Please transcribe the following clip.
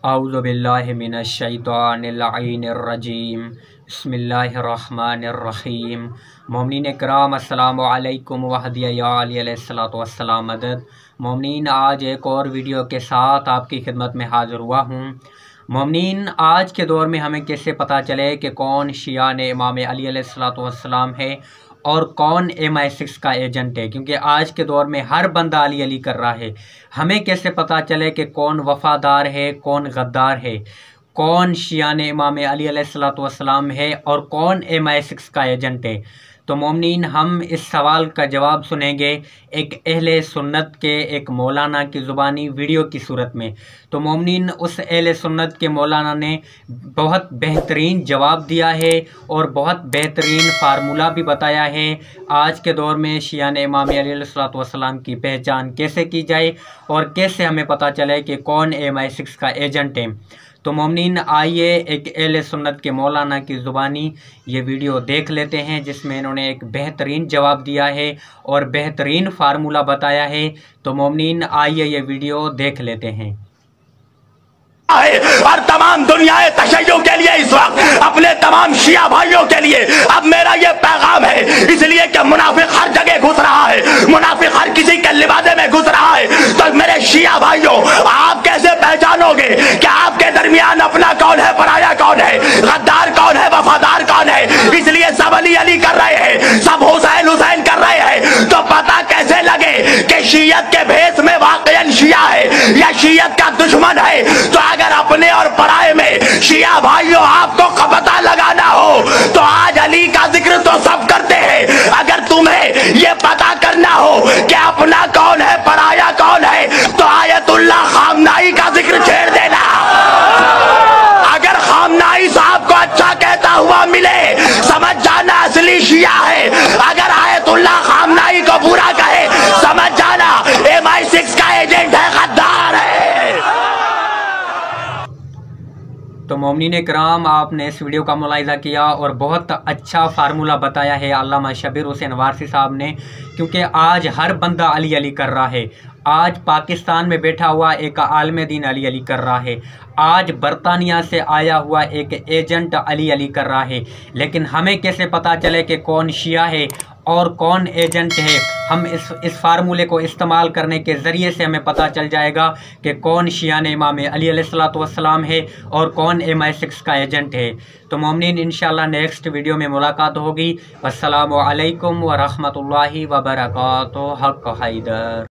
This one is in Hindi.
अऊज़ु बिल्लाहि मिनश शैतानिर रजीम बिस्मिल्लाहिर्रहमानिर्रहीम। मोमिनीन किराम अस्सलामु अलैकुम वहदिया अलैहिस्सलातु वस्सलाम मदद। मोमिनीन, आज एक और वीडियो के साथ आपकी खिदमत में हाज़िर हुआ हूँ। मोमिनीन, आज के दौर में हमें कैसे पता चले कि कौन शिया ने इमाम अली अलैहिस्सलातु वस्सलाम है और कौन MI6 का एजेंट है, क्योंकि आज के दौर में हर बंदा अली अली कर रहा है। हमें कैसे पता चले कि कौन वफ़ादार है, कौन गद्दार है, कौन शियान इमाम अली अलैहिस्सलातु वस्सलाम है और कौन MI6 का एजेंट है? तो मोमिनीन, हम इस सवाल का जवाब सुनेंगे एक अहले सुन्नत के एक मौलाना की ज़ुबानी वीडियो की सूरत में। तो मोमिनीन, उस अहले सुन्नत के मौलाना ने बहुत बेहतरीन जवाब दिया है और बहुत बेहतरीन फार्मूला भी बताया है आज के दौर में शियान इमाम अली अलैहिस्सलातु वस्सलाम की पहचान कैसे की जाए और कैसे हमें पता चले कि कौन MI6 का एजेंट है। तो मोमिनीन, आइए एक अहले सुन्नत के मौलाना की ज़ुबानी ये वीडियो देख लेते हैं, जिसमें इन्होंने एक बेहतरीन जवाब दिया है और बेहतरीन फार्मूला बताया है। तो मोमिनीन, आइए ये वीडियो देख लेते हैं। और तमाम दुनियाए तशय्युअ के लिए इस वक्त अपने तमाम शिया भाइयों के लिए अब मेरा ये पैगाम है, इसलिए कि मुनाफिक हर जगह घुस रहा है, मुनाफिक हर किसी के लिबादे में घुस रहा है। तो मेरे शिया भाइयों, आप कैसे पहचानोगे कि आपके दरमियान अपना कौन है, पराया कौन है, गद्दार कौन है, वफादार कौन है? इसलिए सब अली अली कर रहे हैं, सब हुसैन हुसैन कर रहे हैं। तो पता कैसे लगे कि शियत के भेष में वाकई शिया है या शियत का दुश्मन है? तो अगर अपने और पराये में शिया भाइयों आपको पता लगाना हो तो आज अली का जिक्र तो सब करते हैं। अगर तुम्हें ये पता करना हो कि अपना कौन है, पराया कौन है, तो आयतुल्लाह खामनाई का जिक्र छेड़ देना। अगर खामनाई साहब को अच्छा कहता हुआ मिले, समझ जाना असली शिया है। अगर आयतुल्लाह खामनाई को बुरा कहे, समझ जाना MI6 का एजेंट है, गद्दार है। तो मोमिनीन किराम, आपने इस वीडियो का मुलाहिज़ा किया और बहुत अच्छा फार्मूला बताया है अल्लामा शब्बीर हुसैन वारसी साहब ने, क्योंकि आज हर बंदा अली अली कर रहा है। आज पाकिस्तान में बैठा हुआ एक आलिम दीन अली अली कर रहा है, आज बरतानिया से आया हुआ एक एजेंट अली अली कर रहा है। लेकिन हमें कैसे पता चले कि कौन शिया है और कौन एजेंट है? हम इस फार्मूले को इस्तेमाल करने के ज़रिए से हमें पता चल जाएगा कि कौन शियान इमाम अली अलैहिस्सलातु वस्सलाम है और कौन MI6 का एजेंट है। तो मोमिनीन, इंशाल्लाह नेक्स्ट वीडियो में मुलाकात होगी। अस्सलामु अलैकुम व रहमतुल्लाहि व बरकातुहू। हक़ हैदर।